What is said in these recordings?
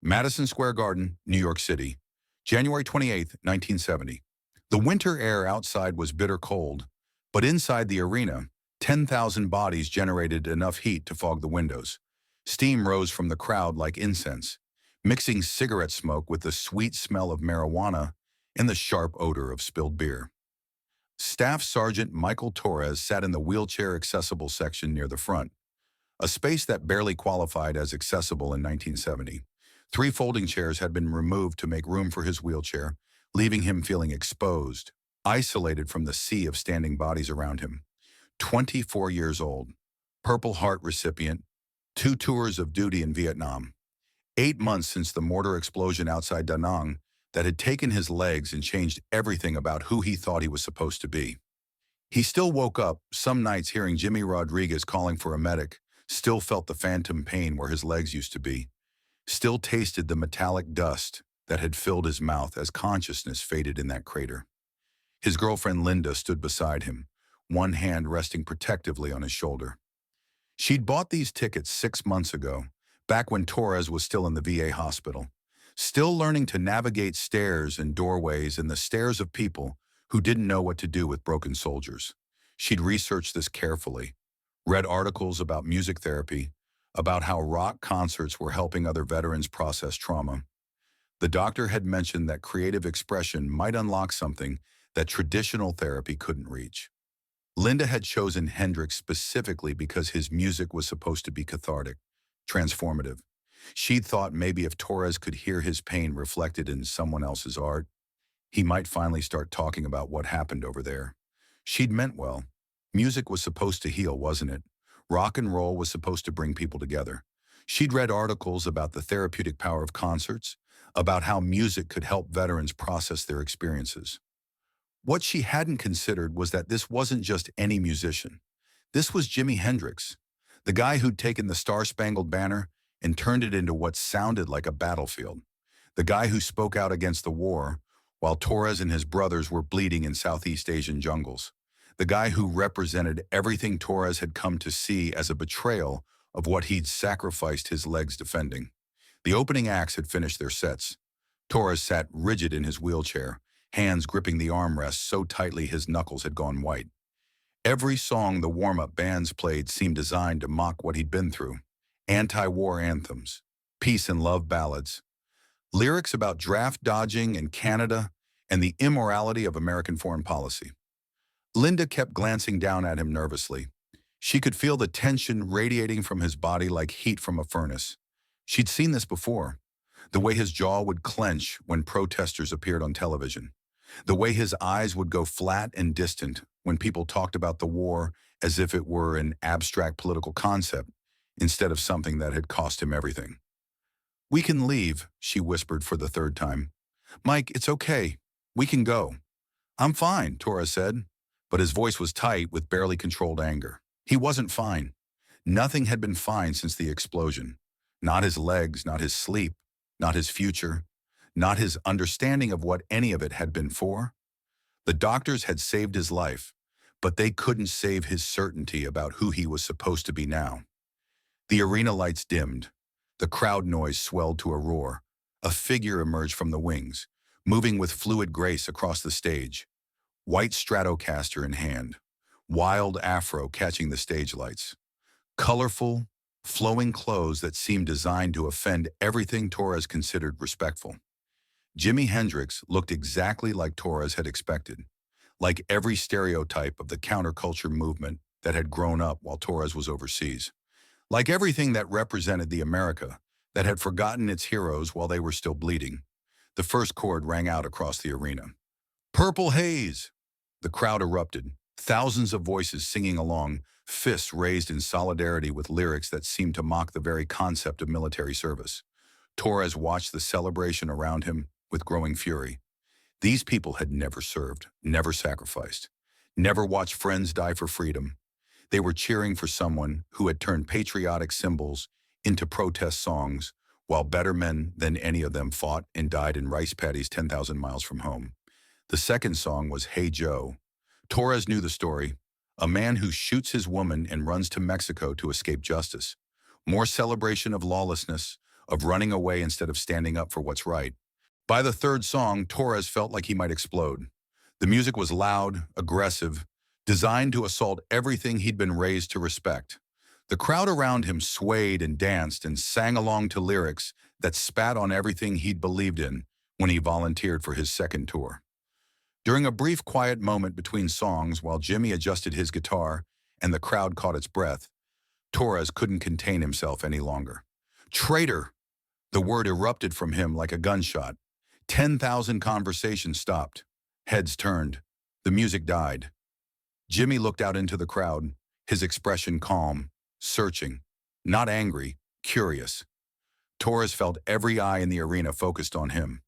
Madison Square Garden, New York City, January 28, 1970. The winter air outside was bitter cold, but inside the arena, 10,000 bodies generated enough heat to fog the windows. Steam rose from the crowd like incense, mixing cigarette smoke with the sweet smell of marijuana and the sharp odor of spilled beer. Staff Sergeant Michael Torres sat in the wheelchair-accessible section near the front, a space that barely qualified as accessible in 1970. Three folding chairs had been removed to make room for his wheelchair, leaving him feeling exposed, isolated from the sea of standing bodies around him. 24 years old, Purple Heart recipient, 2 tours of duty in Vietnam, 8 months since the mortar explosion outside Da Nang that had taken his legs and changed everything about who he thought he was supposed to be. He still woke up some nights hearing Jimmy Rodriguez calling for a medic, still felt the phantom pain where his legs used to be, still tasted the metallic dust that had filled his mouth as consciousness faded in that crater. His girlfriend Linda stood beside him, one hand resting protectively on his shoulder. She'd bought these tickets 6 months ago, back when Torres was still in the VA hospital, still learning to navigate stairs and doorways and the stares of people who didn't know what to do with broken soldiers. She'd researched this carefully, read articles about music therapy, about how rock concerts were helping other veterans process trauma. The doctor had mentioned that creative expression might unlock something that traditional therapy couldn't reach. Linda had chosen Hendrix specifically because his music was supposed to be cathartic, transformative. She'd thought maybe if Torres could hear his pain reflected in someone else's art, he might finally start talking about what happened over there. She'd meant well. Music was supposed to heal, wasn't it? Rock and roll was supposed to bring people together. She'd read articles about the therapeutic power of concerts, about how music could help veterans process their experiences. What she hadn't considered was that this wasn't just any musician. This was Jimi Hendrix, the guy who'd taken the Star-Spangled Banner and turned it into what sounded like a battlefield. The guy who spoke out against the war while Torres and his brothers were bleeding in Southeast Asian jungles. The guy who represented everything Torres had come to see as a betrayal of what he'd sacrificed his legs defending. The opening acts had finished their sets. Torres sat rigid in his wheelchair, hands gripping the armrests so tightly his knuckles had gone white. Every song the warm-up bands played seemed designed to mock what he'd been through. Anti-war anthems, peace and love ballads, lyrics about draft dodging in Canada and the immorality of American foreign policy. Linda kept glancing down at him nervously. She could feel the tension radiating from his body like heat from a furnace. She'd seen this before, the way his jaw would clench when protesters appeared on television, the way his eyes would go flat and distant when people talked about the war as if it were an abstract political concept instead of something that had cost him everything. "We can leave," she whispered for the third time. "Mike, it's okay. We can go." "I'm fine," Torres said, but his voice was tight with barely controlled anger. He wasn't fine. Nothing had been fine since the explosion. Not his legs, not his sleep, not his future, not his understanding of what any of it had been for. The doctors had saved his life, but they couldn't save his certainty about who he was supposed to be now. The arena lights dimmed. The crowd noise swelled to a roar. A figure emerged from the wings, moving with fluid grace across the stage. White Stratocaster in hand, wild afro catching the stage lights. Colorful, flowing clothes that seemed designed to offend everything Torres considered respectful. Jimi Hendrix looked exactly like Torres had expected, like every stereotype of the counterculture movement that had grown up while Torres was overseas. Like everything that represented the America that had forgotten its heroes while they were still bleeding. The first chord rang out across the arena. "Purple Haze!" The crowd erupted, thousands of voices singing along, fists raised in solidarity with lyrics that seemed to mock the very concept of military service. Torres watched the celebration around him with growing fury. These people had never served, never sacrificed, never watched friends die for freedom. They were cheering for someone who had turned patriotic symbols into protest songs, while better men than any of them fought and died in rice paddies 10,000 miles from home. The second song was "Hey Joe." Torres knew the story, a man who shoots his woman and runs to Mexico to escape justice. More celebration of lawlessness, of running away instead of standing up for what's right. By the third song, Torres felt like he might explode. The music was loud, aggressive, designed to assault everything he'd been raised to respect. The crowd around him swayed and danced and sang along to lyrics that spat on everything he'd believed in when he volunteered for his second tour. During a brief quiet moment between songs while Jimi adjusted his guitar and the crowd caught its breath, Torres couldn't contain himself any longer. "Traitor!" The word erupted from him like a gunshot. 10,000 conversations stopped. Heads turned. The music died. Jimi looked out into the crowd, his expression calm, searching, not angry, curious. Torres felt every eye in the arena focused on him.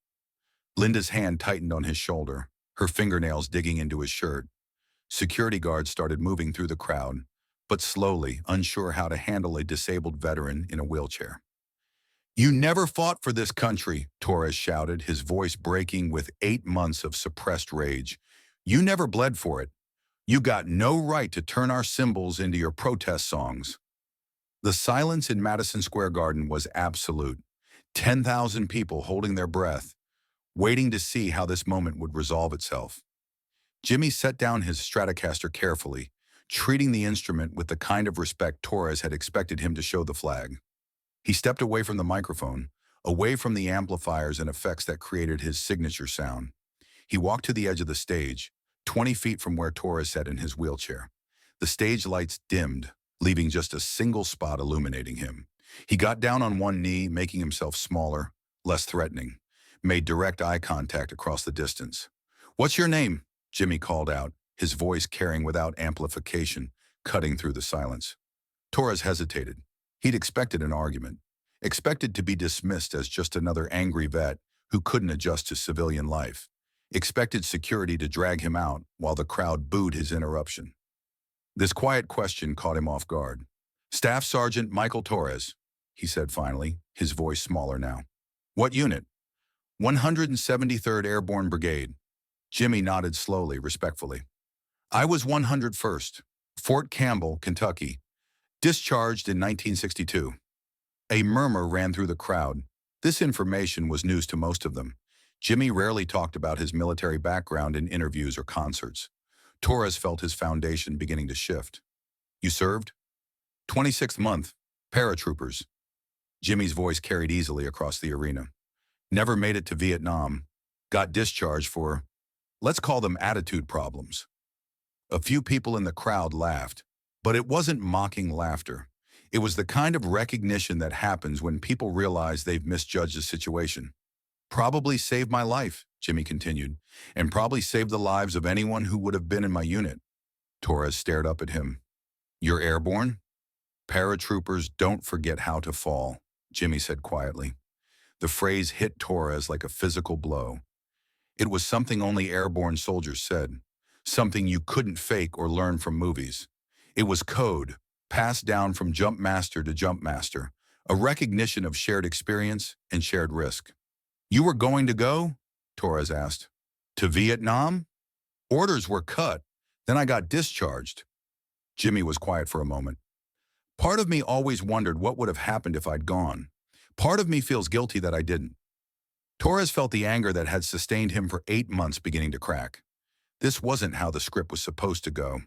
Linda's hand tightened on his shoulder, her fingernails digging into his shirt. Security guards started moving through the crowd, but slowly, unsure how to handle a disabled veteran in a wheelchair. "You never fought for this country," Torres shouted, his voice breaking with 8 months of suppressed rage. "You never bled for it. You got no right to turn our symbols into your protest songs." The silence in Madison Square Garden was absolute. 10,000 people holding their breath, waiting to see how this moment would resolve itself. Jimi set down his Stratocaster carefully, treating the instrument with the kind of respect Torres had expected him to show the flag. He stepped away from the microphone, away from the amplifiers and effects that created his signature sound. He walked to the edge of the stage, 20 feet from where Torres sat in his wheelchair. The stage lights dimmed, leaving just a single spot illuminating him. He got down on one knee, making himself smaller, less threatening, made direct eye contact across the distance. "What's your name?" Jimi called out, his voice carrying without amplification, cutting through the silence. Torres hesitated. He'd expected an argument, expected to be dismissed as just another angry vet who couldn't adjust to civilian life, expected security to drag him out while the crowd booed his interruption. This quiet question caught him off guard. "Staff Sergeant Michael Torres," he said finally, his voice smaller now. "What unit?" 173rd Airborne Brigade." Jimi nodded slowly, respectfully. "I was 101st, Fort Campbell, Kentucky. Discharged in 1962. A murmur ran through the crowd. This information was news to most of them. Jimi rarely talked about his military background in interviews or concerts. Torres felt his foundation beginning to shift. "You served?" 26th month, paratroopers." Jimmy's voice carried easily across the arena. "Never made it to Vietnam. Got discharged for, let's call them attitude problems." A few people in the crowd laughed, but it wasn't mocking laughter. It was the kind of recognition that happens when people realize they've misjudged a situation. "Probably saved my life," Jimi continued, "and probably saved the lives of anyone who would have been in my unit." Torres stared up at him. "You're airborne?" "Paratroopers don't forget how to fall," Jimi said quietly. The phrase hit Torres like a physical blow. It was something only airborne soldiers said, something you couldn't fake or learn from movies. It was code, passed down from jump master to jump master, a recognition of shared experience and shared risk. "You were going to go?" Torres asked. "To Vietnam? Orders were cut. Then I got discharged." Jimi was quiet for a moment. "Part of me always wondered what would have happened if I'd gone. Part of me feels guilty that I didn't." Torres felt the anger that had sustained him for 8 months beginning to crack. This wasn't how the script was supposed to go.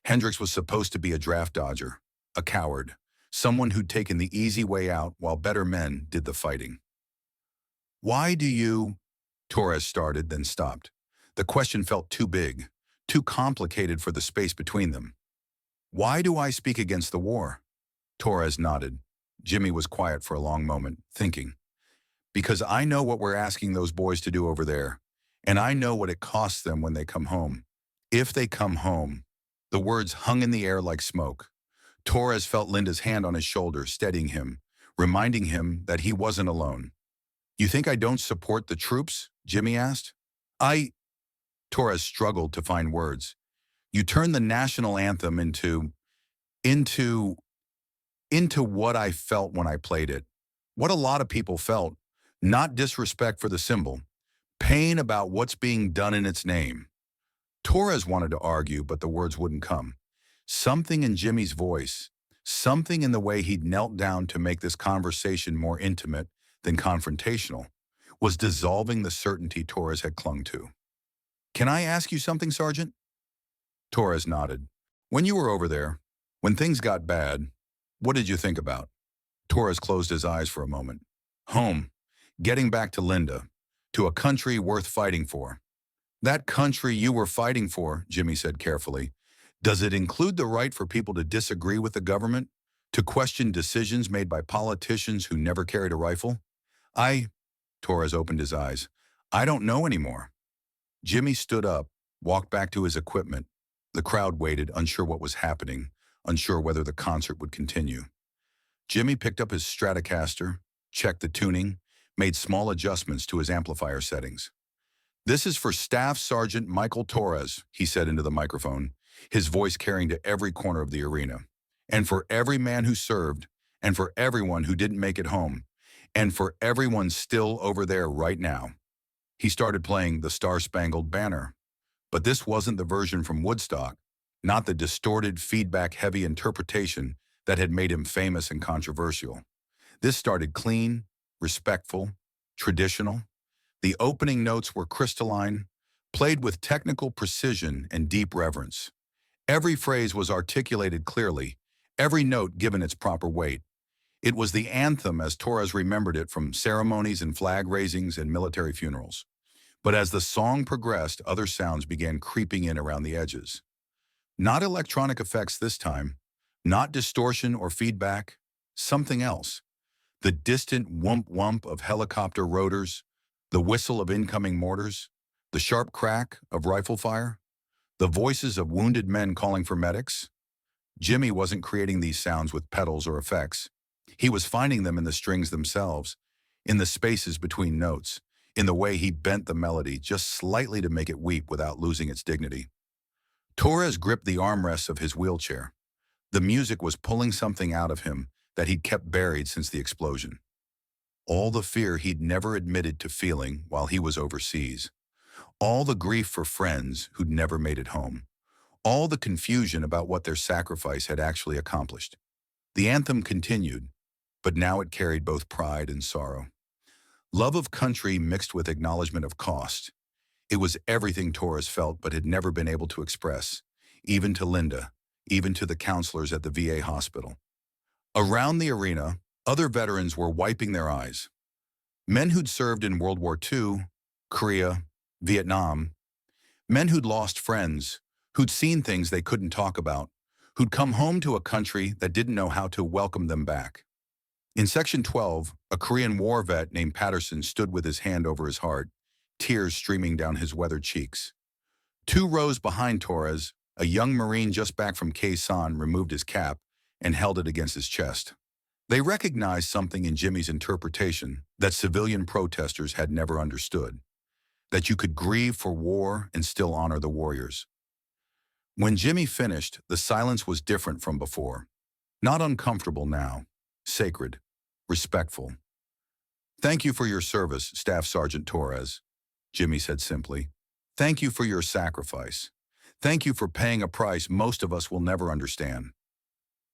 Hendrix was supposed to be a draft dodger, a coward, someone who'd taken the easy way out while better men did the fighting. "Why do you—" Torres started, then stopped. The question felt too big, too complicated for the space between them. "Why do I speak against the war?" Torres nodded. Jimi was quiet for a long moment, thinking. "Because I know what we're asking those boys to do over there, and I know what it costs them when they come home. If they come home." The words hung in the air like smoke. Torres felt Linda's hand on his shoulder, steadying him, reminding him that he wasn't alone. "You think I don't support the troops?" Jimi asked. Torres struggled to find words. "You turned the national anthem into what I felt when I played it. What a lot of people felt. Not disrespect for the symbol. Pain about what's being done in its name." Torres wanted to argue, but the words wouldn't come. Something in Jimmy's voice, Something in the way he'd knelt down to make this conversation more intimate than confrontational was dissolving the certainty Torres had clung to. "Can I ask you something, Sergeant?" Torres nodded. "When you were over there, when things got bad, what did you think about?" Torres closed his eyes for a moment. "Home. Getting back to Linda. To a country worth fighting for." "That country you were fighting for," Jimmy said carefully, "does it include the right for people to disagree with the government? To question decisions made by politicians who never carried a rifle?" I, Torres opened his eyes. "I don't know anymore." Jimmy stood up, walked back to his equipment. The crowd waited, unsure what was happening, unsure whether the concert would continue. Jimmy picked up his Stratocaster, checked the tuning, made small adjustments to his amplifier settings. "This is for Staff Sergeant Michael Torres," he said into the microphone, his voice carrying to every corner of the arena. "And for every man who served, and for everyone who didn't make it home, and for everyone still over there right now." He started playing the Star-Spangled Banner. But this wasn't the version from Woodstock, not the distorted, feedback-heavy interpretation that had made him famous and controversial. This started clean, respectful, traditional. The opening notes were crystalline, played with technical precision and deep reverence. Every phrase was articulated clearly, every note given its proper weight. It was the anthem as Torres remembered it from ceremonies and flag raisings and military funerals. But as the song progressed, other sounds began creeping in around the edges. Not electronic effects this time, not distortion or feedback, something else. The distant whump-whump of helicopter rotors, the whistle of incoming mortars, the sharp crack of rifle fire, the voices of wounded men calling for medics. Jimmy wasn't creating these sounds with pedals or effects. He was finding them in the strings themselves, in the spaces between notes, in the way he bent the melody just slightly to make it weep without losing its dignity. Torres gripped the armrests of his wheelchair. The music was pulling something out of him that he'd kept buried since the explosion. All the fear he'd never admitted to feeling while he was overseas. All the grief for friends who'd never made it home. All the confusion about what their sacrifice had actually accomplished. The anthem continued, but now it carried both pride and sorrow. Love of country mixed with acknowledgement of cost. It was everything Torres felt but had never been able to express, even to Linda, even to the counselors at the VA hospital. Around the arena, other veterans were wiping their eyes. Men who'd served in World War II, Korea, Vietnam. Men who'd lost friends, who'd seen things they couldn't talk about, who'd come home to a country that didn't know how to welcome them back. In Section 12, a Korean War vet named Patterson stood with his hand over his heart, tears streaming down his weathered cheeks. 2 rows behind Torres, a young Marine just back from Quezon removed his cap and held it against his chest. They recognized something in Jimmy's interpretation that civilian protesters had never understood, that you could grieve for war and still honor the warriors. When Jimmy finished, the silence was different from before. Not uncomfortable now, sacred, respectful. "Thank you for your service, Staff Sergeant Torres," Jimmy said simply. "Thank you for your sacrifice. Thank you for paying a price most of us will never understand."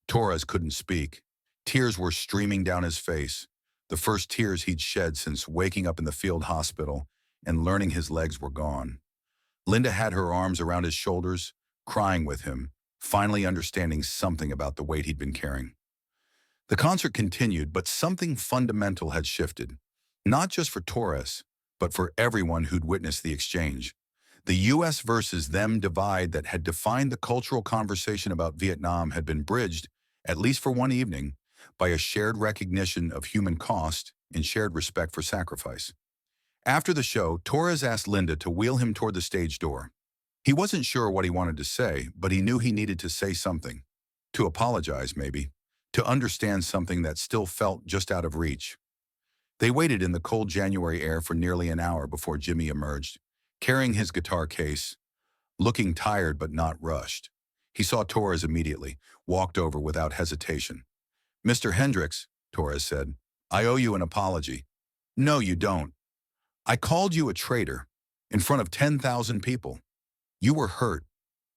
Torres couldn't speak. Tears were streaming down his face, the first tears he'd shed since waking up in the field hospital and learning his legs were gone. Linda had her arms around his shoulders, crying with him, finally understanding something about the weight he'd been carrying. The concert continued, but something fundamental had shifted, not just for Torres, but for everyone who'd witnessed the exchange. The U.S. versus them divide that had defined the cultural conversation about Vietnam had been bridged, at least for one evening, by a shared recognition of human cost and shared respect for sacrifice. After the show, Torres asked Linda to wheel him toward the stage door. He wasn't sure what he wanted to say, but he knew he needed to say something. To apologize, maybe. To understand something that still felt just out of reach. They waited in the cold January air for nearly an hour before Jimmy emerged, carrying his guitar case, looking tired but not rushed. He saw Torres immediately, walked over without hesitation. "Mr. Hendrix," Torres said, "I owe you an apology." "No, you don't. I called you a traitor in front of 10,000 people. You were hurt,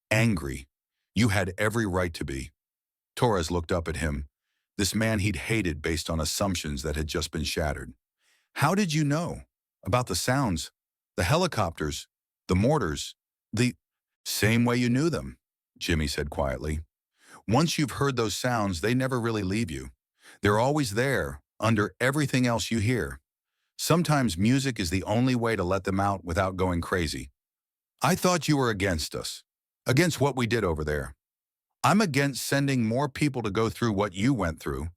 angry. You had every right to be." Torres looked up at him, this man he'd hated based on assumptions that had just been shattered. How did you know? About the sounds, the helicopters, the mortars, the same way you knew them, Jimmy said quietly. Once you've heard those sounds, they never really leave you. They're always there, under everything else you hear. Sometimes music is the only way to let them out without going crazy. I thought you were against us. Against what we did over there. I'm against sending more people to go through what you went through.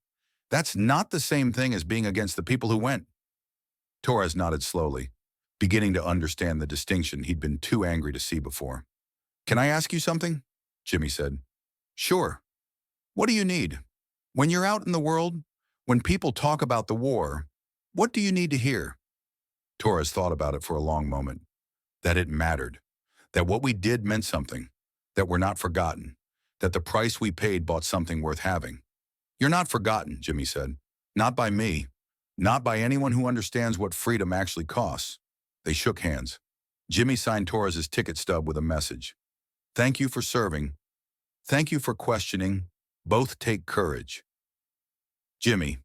That's not the same thing as being against the people who went. Torres nodded slowly, beginning to understand the distinction he'd been too angry to see before. Can I ask you something? Jimmy said. Sure. What do you need? When you're out in the world, when people talk about the war, what do you need to hear? Torres thought about it for a long moment. That it mattered. That what we did meant something. That we're not forgotten. That the price we paid bought something worth having. You're not forgotten, Jimmy said. Not by me. Not by anyone who understands what freedom actually costs. They shook hands. Jimmy signed Torres's ticket stub with a message. Thank you for serving. Thank you for questioning. Both take courage. Jimmy.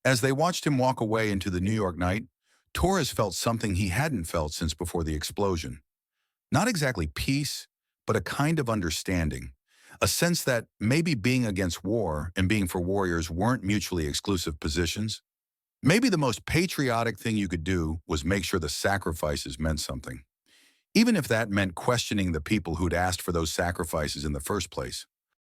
As they watched him walk away into the New York night, Torres felt something he hadn't felt since before the explosion. Not exactly peace, but a kind of understanding. A sense that maybe being against war and being for warriors weren't mutually exclusive positions. Maybe the most patriotic thing you could do was make sure the sacrifices meant something. Even if that meant questioning the people who'd asked for those sacrifices in the first place.